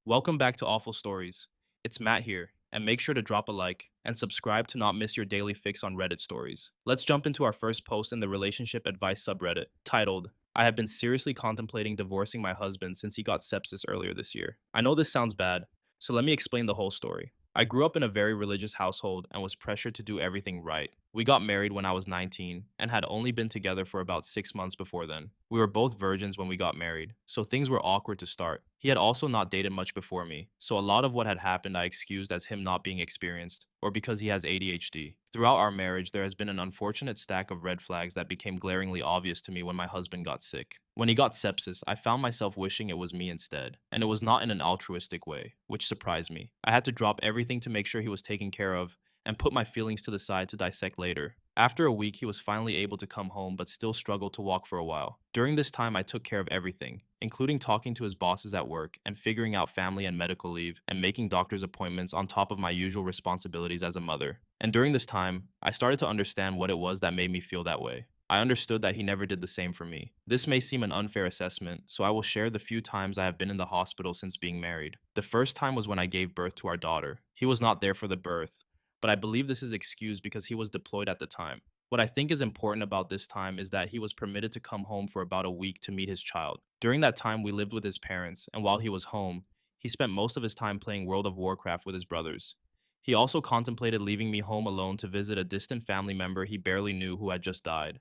Welcome back to Awful Stories. It's Matt here, and make sure to drop a like and subscribe to not miss your daily fix on Reddit stories. Let's jump into our first post in the relationship advice subreddit, titled, I have been seriously contemplating divorcing my husband since he got sepsis earlier this year. I know this sounds bad, so let me explain the whole story. I grew up in a very religious household and was pressured to do everything right. We got married when I was 19 and had only been together for about 6 months before then. We were both virgins when we got married, so things were awkward to start. He had also not dated much before me, so a lot of what had happened I excused as him not being experienced, or because he has ADHD. Throughout our marriage, there has been an unfortunate stack of red flags that became glaringly obvious to me when my husband got sick. When he got sepsis, I found myself wishing it was me instead, and it was not in an altruistic way, which surprised me. I had to drop everything to make sure he was taken care of, and put my feelings to the side to dissect later. After a week, he was finally able to come home but still struggled to walk for a while. During this time, I took care of everything, including talking to his bosses at work and figuring out family and medical leave and making doctor's appointments on top of my usual responsibilities as a mother. And during this time, I started to understand what it was that made me feel that way. I understood that he never did the same for me. This may seem an unfair assessment, so I will share the few times I have been in the hospital since being married. The first time was when I gave birth to our daughter. He was not there for the birth, but I believe this is excused because he was deployed at the time. What I think is important about this time is that he was permitted to come home for about a week to meet his child. During that time, we lived with his parents, and while he was home, he spent most of his time playing World of Warcraft with his brothers. He also contemplated leaving me home alone to visit a distant family member he barely knew who had just died.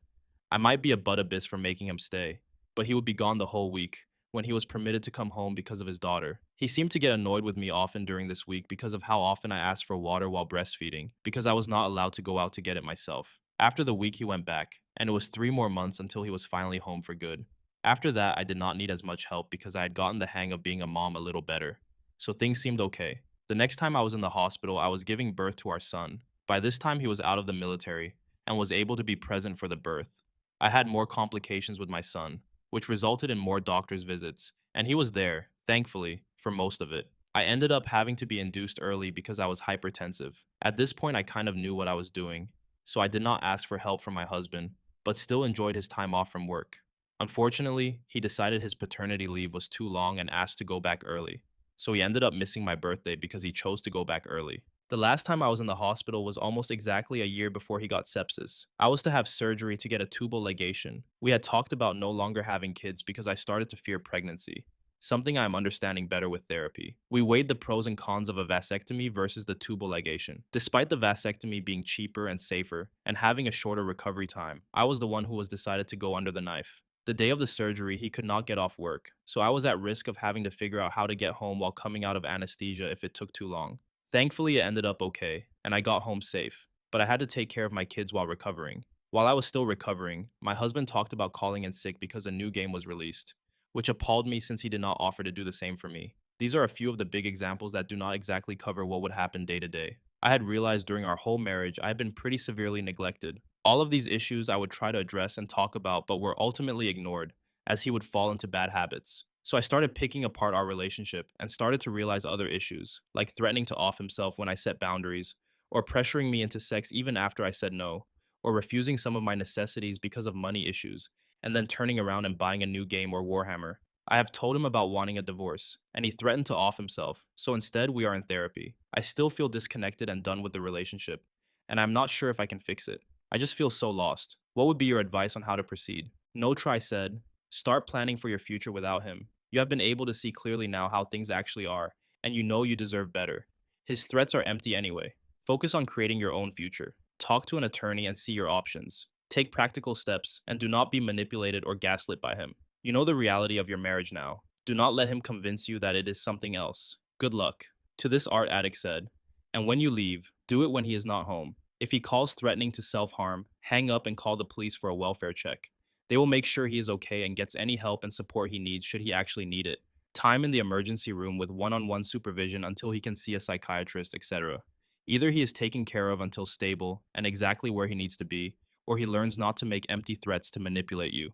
I might be a butt abyss for making him stay, but he would be gone the whole week when he was permitted to come home because of his daughter. He seemed to get annoyed with me often during this week because of how often I asked for water while breastfeeding, because I was not allowed to go out to get it myself. After the week, he went back, and it was 3 more months until he was finally home for good. After that, I did not need as much help because I had gotten the hang of being a mom a little better, so things seemed okay. The next time I was in the hospital, I was giving birth to our son. By this time, he was out of the military and was able to be present for the birth. I had more complications with my son, which resulted in more doctor's visits, and he was there, thankfully, for most of it. I ended up having to be induced early because I was hypertensive. At this point, I kind of knew what I was doing, so I did not ask for help from my husband, but still enjoyed his time off from work. Unfortunately, he decided his paternity leave was too long and asked to go back early, so he ended up missing my birthday because he chose to go back early. The last time I was in the hospital was almost exactly a year before he got sepsis. I was to have surgery to get a tubal ligation. We had talked about no longer having kids because I started to fear pregnancy, something I am understanding better with therapy. We weighed the pros and cons of a vasectomy versus the tubal ligation. Despite the vasectomy being cheaper and safer and having a shorter recovery time, I was the one who was decided to go under the knife. The day of the surgery, he could not get off work, so I was at risk of having to figure out how to get home while coming out of anesthesia if it took too long. Thankfully, it ended up okay, and I got home safe, but I had to take care of my kids while recovering. While I was still recovering, my husband talked about calling in sick because a new game was released, which appalled me since he did not offer to do the same for me. These are a few of the big examples that do not exactly cover what would happen day to day. I had realized during our whole marriage I had been pretty severely neglected. All of these issues I would try to address and talk about, but were ultimately ignored, as he would fall into bad habits. So I started picking apart our relationship and started to realize other issues, like threatening to off himself when I set boundaries, or pressuring me into sex even after I said no, or refusing some of my necessities because of money issues, and then turning around and buying a new game or Warhammer. I have told him about wanting a divorce, and he threatened to off himself, so instead we are in therapy. I still feel disconnected and done with the relationship, and I'm not sure if I can fix it. I just feel so lost. What would be your advice on how to proceed? No Try said, start planning for your future without him. You have been able to see clearly now how things actually are, and you know you deserve better. His threats are empty anyway. Focus on creating your own future. Talk to an attorney and see your options. Take practical steps, and do not be manipulated or gaslit by him. You know the reality of your marriage now. Do not let him convince you that it is something else. Good luck. To this art addict said, and when you leave, do it when he is not home. If he calls threatening to self-harm, hang up and call the police for a welfare check. They will make sure he is okay and gets any help and support he needs should he actually need it. Time in the emergency room with one-on-one supervision until he can see a psychiatrist, etc. Either he is taken care of until stable and exactly where he needs to be, or he learns not to make empty threats to manipulate you.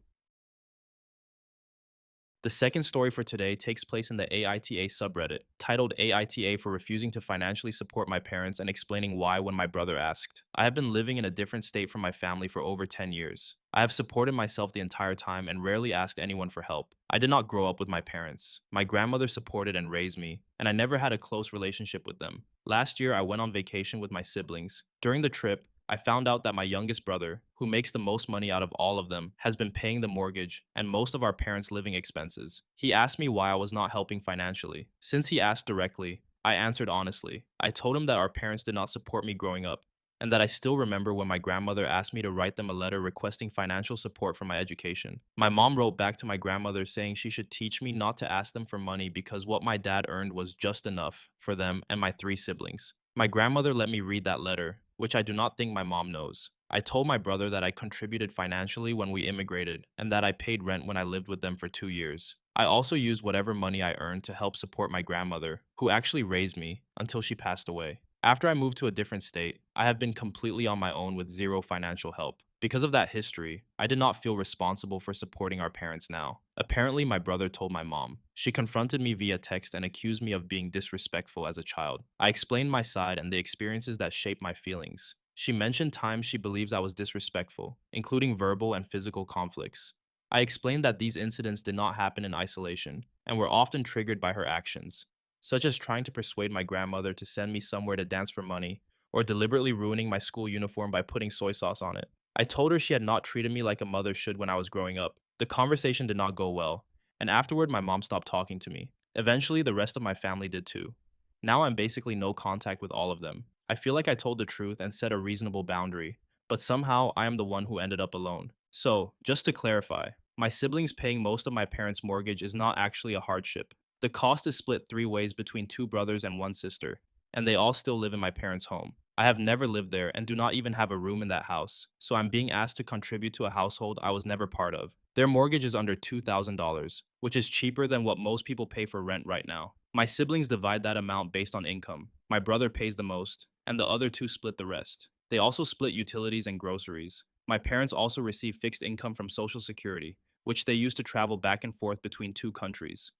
The second story for today takes place in the AITA subreddit, titled AITA for refusing to financially support my parents and explaining why when my brother asked. I have been living in a different state from my family for over 10 years. I have supported myself the entire time and rarely asked anyone for help. I did not grow up with my parents. My grandmother supported and raised me, and I never had a close relationship with them. Last year, I went on vacation with my siblings. During the trip, I found out that my youngest brother, who makes the most money out of all of them, has been paying the mortgage and most of our parents' living expenses. He asked me why I was not helping financially. Since he asked directly, I answered honestly. I told him that our parents did not support me growing up, and that I still remember when my grandmother asked me to write them a letter requesting financial support for my education. My mom wrote back to my grandmother saying she should teach me not to ask them for money because what my dad earned was just enough for them and my three siblings. My grandmother let me read that letter, which I do not think my mom knows. I told my brother that I contributed financially when we immigrated and that I paid rent when I lived with them for 2 years. I also used whatever money I earned to help support my grandmother, who actually raised me until she passed away. After I moved to a different state, I have been completely on my own with zero financial help. Because of that history, I did not feel responsible for supporting our parents now. Apparently, my brother told my mom. She confronted me via text and accused me of being disrespectful as a child. I explained my side and the experiences that shaped my feelings. She mentioned times she believes I was disrespectful, including verbal and physical conflicts. I explained that these incidents did not happen in isolation and were often triggered by her actions, such as trying to persuade my grandmother to send me somewhere to dance for money or deliberately ruining my school uniform by putting soy sauce on it. I told her she had not treated me like a mother should when I was growing up. The conversation did not go well, and afterward, my mom stopped talking to me. Eventually, the rest of my family did too. Now I'm basically no contact with all of them. I feel like I told the truth and set a reasonable boundary, but somehow I am the one who ended up alone. So, just to clarify, my siblings paying most of my parents' mortgage is not actually a hardship. The cost is split three ways between two brothers and one sister, and they all still live in my parents' home. I have never lived there and do not even have a room in that house, so I'm being asked to contribute to a household I was never part of. Their mortgage is under $2,000, which is cheaper than what most people pay for rent right now. My siblings divide that amount based on income. My brother pays the most, and the other two split the rest. They also split utilities and groceries. My parents also receive fixed income from Social Security, which they use to travel back and forth between two countries.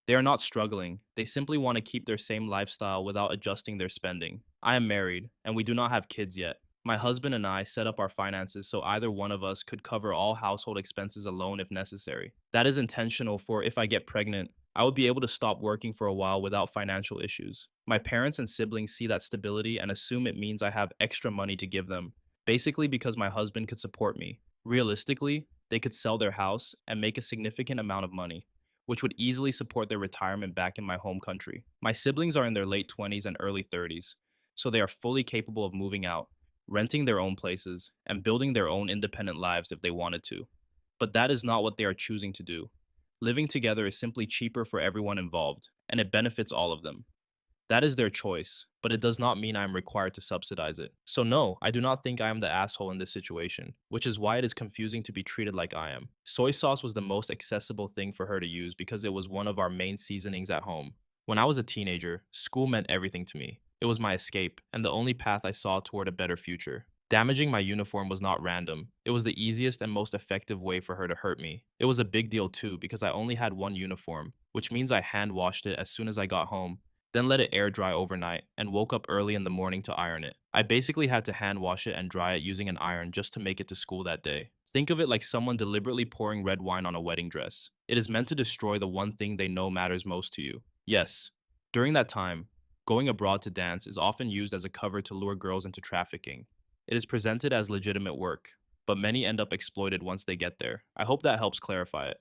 They are not struggling. They simply want to keep their same lifestyle without adjusting their spending. I am married, and we do not have kids yet. My husband and I set up our finances so either one of us could cover all household expenses alone if necessary. That is intentional for if I get pregnant, I would be able to stop working for a while without financial issues. My parents and siblings see that stability and assume it means I have extra money to give them, basically because my husband could support me. Realistically, they could sell their house and make a significant amount of money, which would easily support their retirement back in my home country. My siblings are in their late 20s and early 30s, so they are fully capable of moving out, renting their own places, and building their own independent lives if they wanted to. But that is not what they are choosing to do. Living together is simply cheaper for everyone involved, and it benefits all of them. That is their choice, but it does not mean I am required to subsidize it. So no, I do not think I am the asshole in this situation, which is why it is confusing to be treated like I am. Soy sauce was the most accessible thing for her to use because it was one of our main seasonings at home. When I was a teenager, school meant everything to me. It was my escape, and the only path I saw toward a better future. Damaging my uniform was not random. It was the easiest and most effective way for her to hurt me. It was a big deal too because I only had one uniform, which means I hand washed it as soon as I got home, then let it air dry overnight, and woke up early in the morning to iron it. I basically had to hand wash it and dry it using an iron just to make it to school that day. Think of it like someone deliberately pouring red wine on a wedding dress. It is meant to destroy the one thing they know matters most to you. Yes, during that time, going abroad to dance is often used as a cover to lure girls into trafficking. It is presented as legitimate work, but many end up exploited once they get there. I hope that helps clarify it.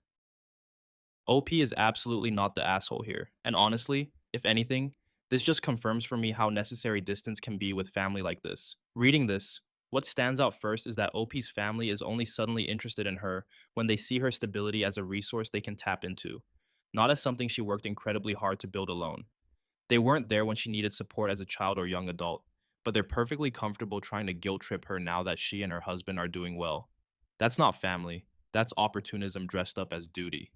OP is absolutely not the asshole here, and honestly, if anything, this just confirms for me how necessary distance can be with family like this. Reading this, what stands out first is that OP's family is only suddenly interested in her when they see her stability as a resource they can tap into, not as something she worked incredibly hard to build alone. They weren't there when she needed support as a child or young adult, but they're perfectly comfortable trying to guilt trip her now that she and her husband are doing well. That's not family, that's opportunism dressed up as duty.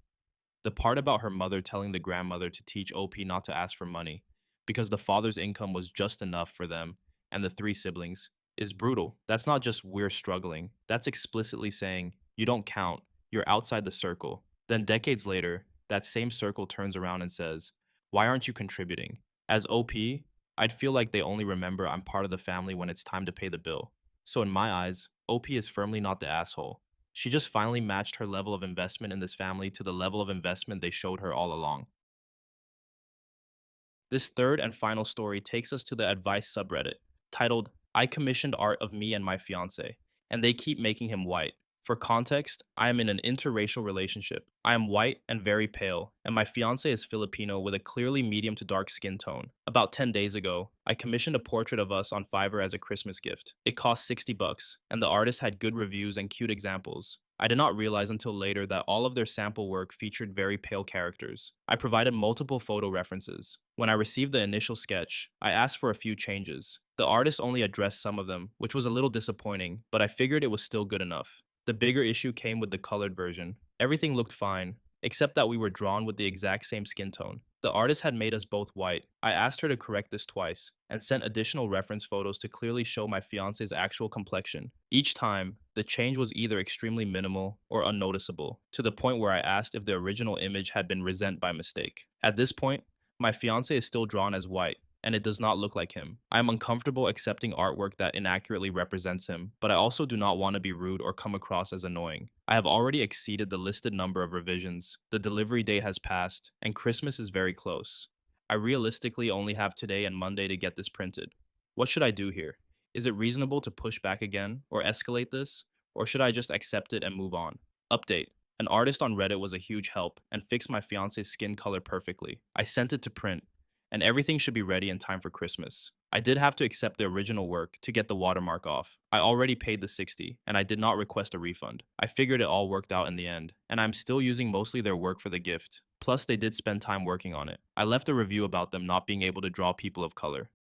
The part about her mother telling the grandmother to teach OP not to ask for money, because the father's income was just enough for them and the three siblings, is brutal. That's not just we're struggling, that's explicitly saying, you don't count, you're outside the circle. Then decades later, that same circle turns around and says, "Why aren't you contributing?" As OP, I'd feel like they only remember I'm part of the family when it's time to pay the bill. So in my eyes, OP is firmly not the asshole. She just finally matched her level of investment in this family to the level of investment they showed her all along. This third and final story takes us to the advice subreddit, titled "I commissioned art of me and my fiance, and they keep making him white." For context, I am in an interracial relationship. I am white and very pale, and my fiance is Filipino with a clearly medium to dark skin tone. About 10 days ago, I commissioned a portrait of us on Fiverr as a Christmas gift. It cost 60 bucks, and the artist had good reviews and cute examples. I did not realize until later that all of their sample work featured very pale characters. I provided multiple photo references. When I received the initial sketch, I asked for a few changes. The artist only addressed some of them, which was a little disappointing, but I figured it was still good enough. The bigger issue came with the colored version. Everything looked fine, except that we were drawn with the exact same skin tone. The artist had made us both white. I asked her to correct this twice, and sent additional reference photos to clearly show my fiance's actual complexion. Each time, the change was either extremely minimal or unnoticeable, to the point where I asked if the original image had been resent by mistake. At this point, my fiance is still drawn as white, and it does not look like him. I am uncomfortable accepting artwork that inaccurately represents him, but I also do not want to be rude or come across as annoying. I have already exceeded the listed number of revisions, the delivery date has passed, and Christmas is very close. I realistically only have today and Monday to get this printed. What should I do here? Is it reasonable to push back again, or escalate this? Or should I just accept it and move on? Update. An artist on Reddit was a huge help and fixed my fiance's skin color perfectly. I sent it to print, and everything should be ready in time for Christmas. I did have to accept the original work to get the watermark off. I already paid the 60, and I did not request a refund. I figured it all worked out in the end, and I'm still using mostly their work for the gift. Plus, they did spend time working on it. I left a review about them not being able to draw people of color.